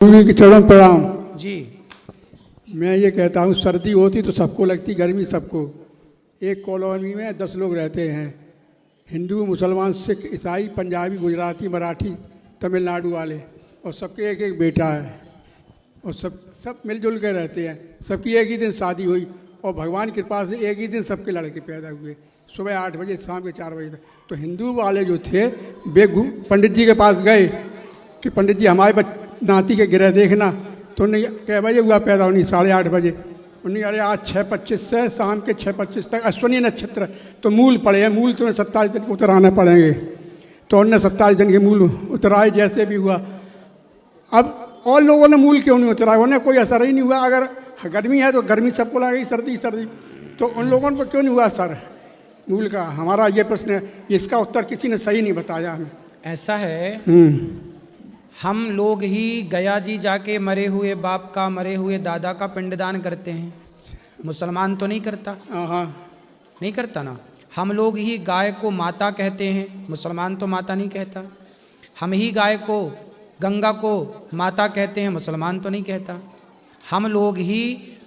गुरु की चरण प्रणाम जी। मैं ये कहता हूँ सर्दी होती तो सबको लगती, गर्मी सबको। एक कॉलोनी में 10 लोग रहते हैं, हिंदू, मुसलमान, सिख, ईसाई, पंजाबी, गुजराती, मराठी, तमिलनाडु वाले, और सबके एक एक बेटा है और सब मिलजुल के रहते हैं। सबकी एक ही दिन शादी हुई और भगवान की कृपा से एक ही दिन सबके लड़के पैदा हुए, सुबह 8 बजे शाम के 4 बजे तक। तो हिंदू वाले जो थे वे पंडित जी के पास गए कि पंडित जी हमारे नाती के गिरह देखना। तो उन्हें कै बजे हुआ पैदा? उन्हें 8:30 बजे। उन्हें अरे आज 6:25 से शाम के 6:25 तक अश्विनी नक्षत्र, तो मूल पड़े हैं, मूल तुम्हें 27 दिन उतराने पड़ेंगे। तो उन्होंने 27 दिन के मूल उतराए जैसे भी हुआ। अब और लोगों ने मूल क्यों नहीं उतराए? उन्हें कोई असर ही नहीं हुआ। अगर गर्मी है तो गर्मी सबको लगेगी, सर्दी सर्दी, तो उन लोगों को क्यों नहीं हुआ असर मूल का? हमारा ये प्रश्न है, इसका उत्तर किसी ने सही नहीं बताया हमें। ऐसा है, हम लोग ही गया जी जाके मरे हुए बाप का, मरे हुए दादा का पिंडदान करते हैं। मुसलमान तो नहीं करता? हाँ, नहीं करता ना। हम लोग ही गाय को माता कहते हैं, मुसलमान तो माता नहीं कहता। हम ही गाय को, गंगा को माता कहते हैं, मुसलमान तो नहीं कहता। हम लोग ही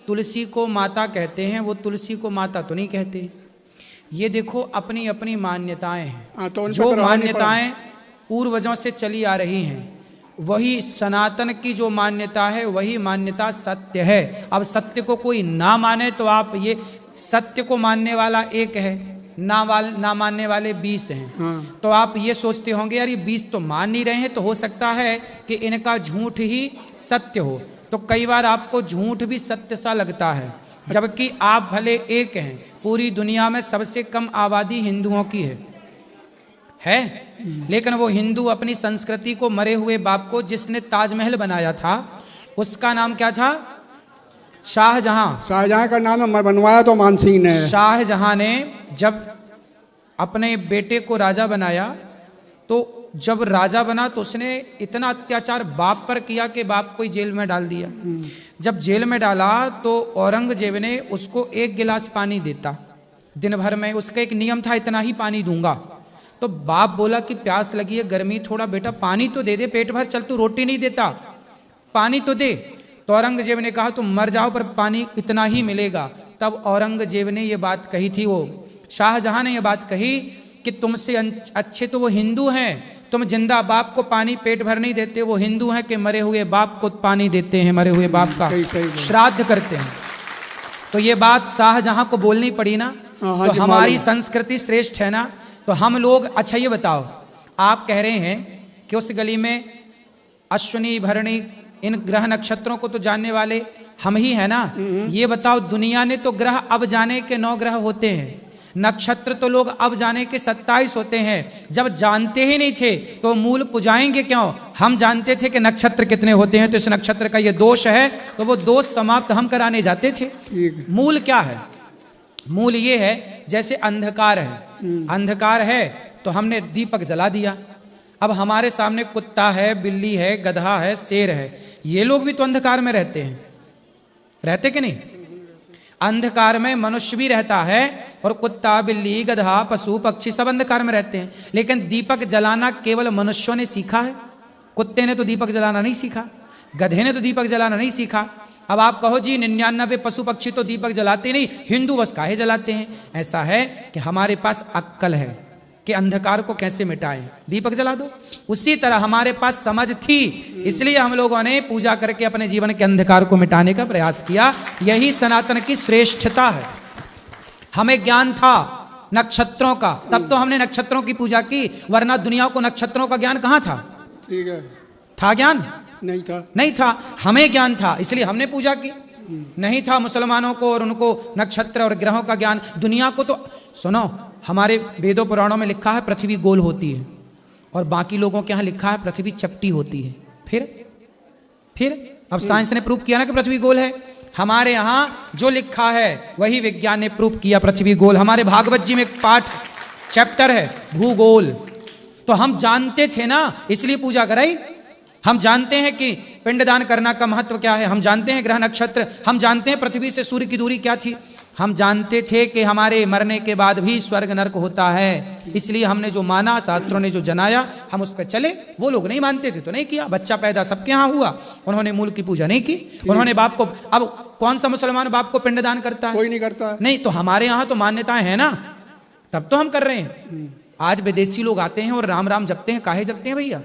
तुलसी को माता कहते हैं, वो तुलसी को माता तो नहीं कहते। ये देखो अपनी अपनी मान्यताएं हैं। तो जो मान्यताएं पूर्वजों से चली आ रही हैं, वही सनातन की जो मान्यता है वही मान्यता सत्य है। अब सत्य को कोई ना माने तो आप ये, सत्य को मानने वाला एक है, ना मानने वाले 20 हैं। हाँ। तो आप ये सोचते होंगे यार ये 20 तो मान नहीं रहे हैं, तो हो सकता है कि इनका झूठ ही सत्य हो। तो कई बार आपको झूठ भी सत्य सा लगता है, जबकि आप भले एक हैं। पूरी दुनिया में सबसे कम आबादी हिंदुओं की है, लेकिन वो हिंदू अपनी संस्कृति को, मरे हुए बाप को, जिसने ताजमहल बनाया था उसका नाम क्या था? शाहजहां। शाहजहां का नाम है, बनवाया तो मान सिंह ने। शाहजहां ने जब अपने बेटे को राजा बनाया, तो जब राजा बना तो उसने इतना अत्याचार बाप पर किया कि बाप को जेल में डाल दिया। जब जेल में डाला तो औरंगजेब ने उसको 1 गिलास पानी देता दिन भर में। उसका एक नियम था, इतना ही पानी दूंगा। तो बाप बोला कि प्यास लगी है, गर्मी, थोड़ा बेटा पानी तो दे दे, पेट भर, चल तू रोटी नहीं देता, पानी तो दे। तो औरंगजेब ने कहा तुम मर जाओ पर पानी इतना ही मिलेगा। तब औरंगजेब ने ये बात कही थी, वो शाहजहां ने ये बात कही कि तुमसे अच्छे तो वो हिंदू हैं, तुम जिंदा बाप को पानी पेट भर नहीं देते, वो हिंदू हैं कि मरे हुए बाप को पानी देते हैं, मरे हुए बाप का श्राद्ध करते हैं। तो ये बात शाहजहां को बोलनी पड़ी ना। तो हमारी संस्कृति श्रेष्ठ है ना। तो हम लोग, अच्छा ये बताओ, आप कह रहे हैं कि उस गली में अश्विनी, भरणी, इन ग्रह नक्षत्रों को तो जानने वाले हम ही है ना। ये बताओ, दुनिया ने तो ग्रह अब जाने के 9 ग्रह होते हैं, नक्षत्र तो लोग अब जाने के 27 होते हैं। जब जानते ही नहीं थे तो मूल पुजाएंगे क्यों? हम जानते थे कि नक्षत्र कितने होते हैं, तो इस नक्षत्र का ये दोष है, तो वो दोष समाप्त हम कराने जाते थे। मूल क्या है? मूल ये है, जैसे अंधकार है, अंधकार है तो हमने दीपक जला दिया। अब हमारे सामने कुत्ता है, बिल्ली है, गधा है, शेर है, ये लोग भी तो अंधकार में रहते हैं, रहते कि नहीं? अंधकार में मनुष्य भी रहता है, और कुत्ता, बिल्ली, गधा, पशु, पक्षी सब अंधकार में रहते हैं। लेकिन दीपक जलाना केवल मनुष्यों ने सीखा है। कुत्ते ने तो दीपक जलाना नहीं सीखा, गधे ने तो दीपक जलाना नहीं सीखा। अब आप कहो जी 99 पशु पक्षी तो दीपक जलाते नहीं, हिंदू बस काहे जलाते हैं? ऐसा है कि हमारे पास अक्ल है कि अंधकार को कैसे मिटाएं, दीपक जला दो। उसी तरह हमारे पास समझ थी, इसलिए हम लोगों ने पूजा करके अपने जीवन के अंधकार को मिटाने का प्रयास किया। यही सनातन की श्रेष्ठता है। हमें ज्ञान था नक्षत्रों का, तब तो हमने नक्षत्रों की पूजा की, वरना दुनिया को नक्षत्रों का ज्ञान कहाँ था? ठीक है, था ज्ञान? नहीं था, नहीं था। हमें ज्ञान था, इसलिए हमने पूजा की। नहीं था मुसलमानों को और उनको नक्षत्र और ग्रहों का ज्ञान। दुनिया को तो सुनो, हमारे वेदों पुराणों में लिखा है पृथ्वी गोल होती है, और बाकी लोगों के यहाँ लिखा है पृथ्वी चपटी होती है। फिर अब साइंस ने प्रूव किया ना कि पृथ्वी गोल है। हमारे यहाँ जो लिखा है वही विज्ञान ने प्रूव किया, पृथ्वी गोल। हमारे भागवत जी में एक पाठ, चैप्टर है भूगोल। तो हम जानते थे ना, इसलिए पूजा कराई। हम जानते हैं कि पिंडदान करना का महत्व क्या है, हम जानते हैं ग्रह नक्षत्र, हम जानते हैं पृथ्वी से सूर्य की दूरी क्या थी। हम जानते थे कि हमारे मरने के बाद भी स्वर्ग नरक होता है, इसलिए हमने जो माना, शास्त्रों ने जो जनाया, हम उस पर चले। वो लोग नहीं मानते थे तो नहीं किया। बच्चा पैदा सबके यहाँ हुआ, उन्होंने मूल की पूजा नहीं की। उन्होंने बाप को, अब कौन सा मुसलमान बाप को पिंडदान करता है? कोई नहीं करता। नहीं, तो हमारे यहाँ तो मान्यताएं है ना, तब तो हम कर रहे हैं। आज विदेशी लोग आते हैं और राम राम जपते हैं। काहे जपते हैं भैया?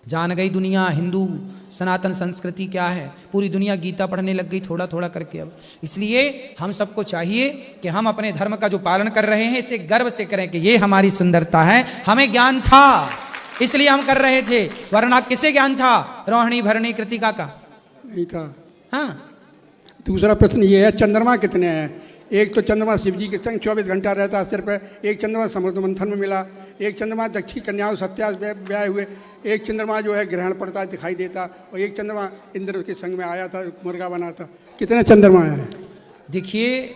जान गई दुनिया हिंदू सनातन संस्कृति क्या है, पूरी दुनिया गीता पढ़ने लग गई थोड़ा थोड़ा करके। अब इसलिए हम सबको चाहिए कि हम अपने धर्म का जो पालन कर रहे हैं इसे गर्व से करें कि ये हमारी सुंदरता है। हमें ज्ञान था इसलिए हम कर रहे थे, वरना किसे ज्ञान था? रोहिणी भरणी कृतिका का नहीं था। हाँ। दूसरा प्रश्न ये है, चंद्रमा कितने हैं? एक तो चंद्रमा शिव जी के संग 24 घंटा रहता है सिर पे, एक चंद्रमा समुद्र मंथन में मिला, एक चंद्रमा दक्षिण कन्याओं सत्यास ब्याह हुए, एक चंद्रमा जो है ग्रहण पड़ता है दिखाई देता, और एक चंद्रमा इंद्र के संग में आया था, मुर्गा बना था। कितने चंद्रमा हैं? देखिए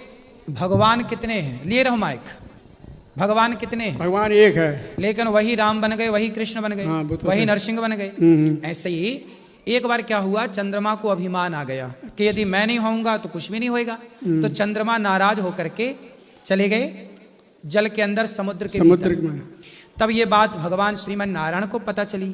भगवान कितने हैं, ले रहा हूं माइक। भगवान कितने हैं? भगवान एक है, लेकिन वही राम बन गए, वही कृष्ण बन गए, हाँ, वो तो वही है। नरसिंह बन गए। ऐसे ही एक बार क्या हुआ, चंद्रमा को अभिमान आ गया कि यदि मैं नहीं होऊंगा तो कुछ भी नहीं होएगा। तो चंद्रमा नाराज होकर के चले गए जल के अंदर, समुद्र के भीतर। में तब ये बात भगवान श्रीमन नारायण को पता चली।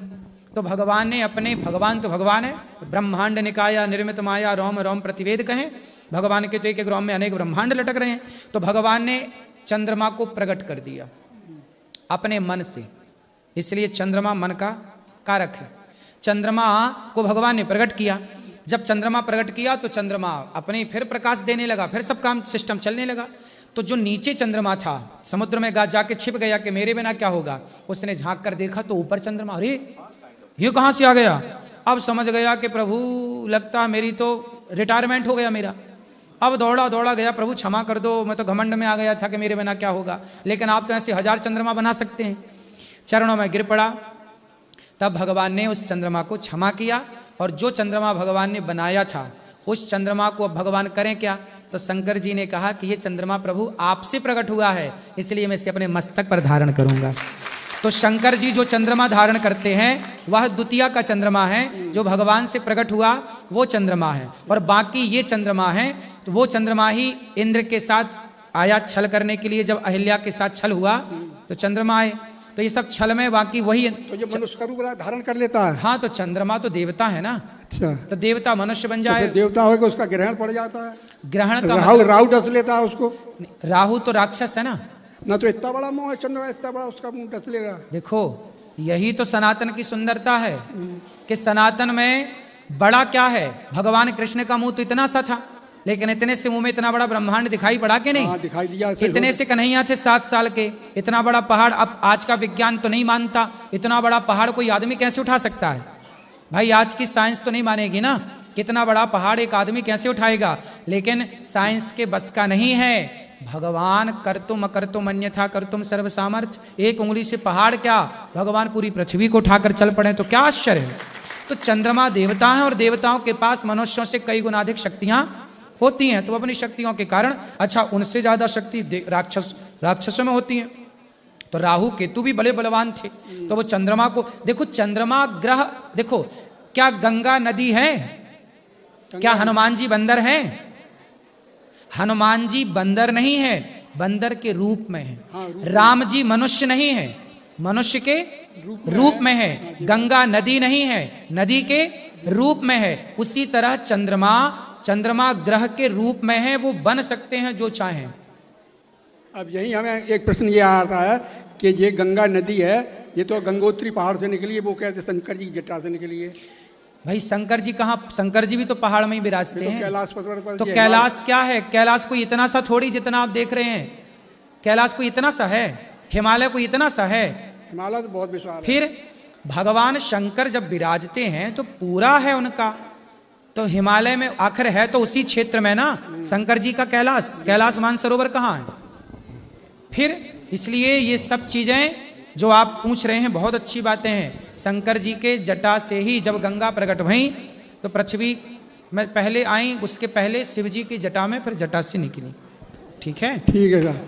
तो भगवान ने अपने, भगवान तो भगवान है, ब्रह्मांड निकाया निर्मित माया रोम रोम प्रतिवेद कहें। भगवान के तो एक एक रोम में अनेक ब्रह्मांड लटक रहे हैं। तो भगवान ने चंद्रमा को प्रकट कर दिया अपने मन से, इसलिए चंद्रमा मन का कारक है। चंद्रमा को भगवान ने प्रकट किया। जब चंद्रमा प्रकट किया तो चंद्रमा अपने फिर प्रकाश देने लगा, फिर सब काम सिस्टम चलने लगा। तो जो नीचे चंद्रमा था समुद्र में जाके छिप गया कि मेरे बिना क्या होगा, उसने झांक कर देखा तो ऊपर चंद्रमा, अरे ये कहां से आ गया? अब समझ गया कि प्रभु लगता मेरी तो रिटायरमेंट हो गया मेरा। अब दौड़ा दौड़ा गया, प्रभु क्षमा कर दो, मैं तो घमंड में आ गया था कि मेरे बिना क्या होगा, लेकिन आप तो ऐसे 1000 चंद्रमा बना सकते हैं। चरणों में गिर पड़ा। तब भगवान ने उस चंद्रमा को क्षमा किया, और जो चंद्रमा भगवान ने बनाया था उस चंद्रमा को अब भगवान करें क्या? तो शंकर जी ने कहा कि ये चंद्रमा प्रभु आपसे प्रकट हुआ है, इसलिए मैं इसे अपने मस्तक पर धारण करूंगा। तो शंकर जी जो चंद्रमा धारण करते हैं वह द्वितीया का चंद्रमा है, जो भगवान से प्रकट हुआ वो चंद्रमा है। और बाकी ये चंद्रमा है, तो वो चंद्रमा ही इंद्र के साथ आया छल करने के लिए। जब अहिल्या के साथ छल हुआ तो चंद्रमा आए। तो ये सब छल में, बाकी वही तो ये मनुष्य का रूप धारण कर लेता है। हाँ, तो चंद्रमा तो देवता है ना। अच्छा, तो देवता मनुष्य बन जाए। तो देवता होगा उसका ग्रहण पड़ जाता है। ग्रहण का राहु डस लेता है उसको। राहु तो राक्षस है ना। ना तो इतना बड़ा मुंह है चंद्रमा, इतना बड़ा उसका मुंह डस लेगा। देखो यही तो सनातन की सुंदरता है कि सनातन में बड़ा क्या है, भगवान कृष्ण का मुंह तो इतना सा था, लेकिन इतने से मुंह में इतना बड़ा ब्रह्मांड दिखाई पड़ा कि नहीं? दिखाई दिया। इतने से कन्हैया थे 7 साल के, इतना बड़ा पहाड़। अब आज का विज्ञान तो नहीं मानता, इतना बड़ा पहाड़ कोई आदमी कैसे उठा सकता है? भाई आज की साइंस तो नहीं मानेगी ना, कितना बड़ा पहाड़ एक आदमी कैसे उठाएगा? लेकिन साइंस के बस का नहीं है। भगवान करतुम अकर्तुम अन्यथा करतुम सर्व सामर्थ्य, एक उंगली से पहाड़ क्या, भगवान पूरी पृथ्वी को उठाकर चल पड़े तो क्या आश्चर्य है। तो चंद्रमा देवता है, और देवताओं के पास मनुष्यों से कई गुना अधिक शक्तियां होती हैं। तो अपनी शक्तियों के कारण, अच्छा उनसे ज्यादा शक्ति राक्षसों में होती है। तो राहु केतु भी बड़े बलवान थे। तो वो चंद्रमा को देखो, चंद्रमा ग्रह देखो, क्या गंगा नदी है? क्या हनुमान जी बंदर हैं? हनुमान जी बंदर नहीं है, बंदर के रूप में है। राम जी मनुष्य नहीं है, मनुष्य के रूप में है। गंगा नदी नहीं है, नदी के रूप में है। उसी तरह चंद्रमा ग्रह के रूप में है, वो बन सकते हैं जो चाहें। अब यही हमें एक प्रश्न ये आता है कि ये गंगा नदी है, ये तो गंगोत्री पहाड़ से निकली है, वो कहते शंकर जी की जटा से निकली है। भाई शंकर जी कहाँ? शंकर जी भी तो पहाड़ में ही विराजते हैं। कैलाश पर्वत पर। तो कैलाश क्या है? कैलाश कोई इतना सा थोड़ी जितना आप देख रहे हैं। कैलाश कोई इतना सा है, हिमालय कोई इतना सा है। हिमालय तो बहुत विशाल है। फिर भगवान शंकर जब विराजते हैं तो पूरा है उनका। तो हिमालय में आखिर है तो उसी क्षेत्र में ना शंकर जी का कैलाश मानसरोवर कहाँ है? फिर इसलिए ये सब चीजें जो आप पूछ रहे हैं बहुत अच्छी बातें हैं। शंकर जी के जटा से ही जब गंगा प्रकट भई तो पृथ्वी में पहले आई, उसके पहले शिव जी की जटा में, फिर जटा से निकली। ठीक है, ठीक है सर।